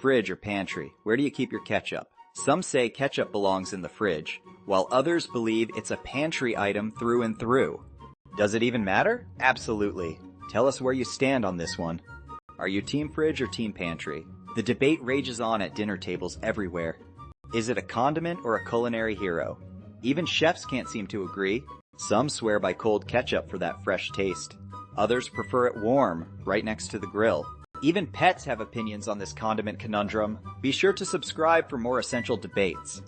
Fridge or pantry? Where do you keep your ketchup? Some say ketchup belongs in the fridge, while others believe it's a pantry item through and through. Does it even matter? Absolutely. Tell us where you stand on this one. Are you team fridge or team pantry? The debate rages on at dinner tables everywhere. Is it a condiment or a culinary hero? Even chefs can't seem to agree. Some swear by cold ketchup for that fresh taste. Others prefer it warm, right next to the grill. Even pets have opinions on this condiment conundrum. Be sure to subscribe for more essential debates.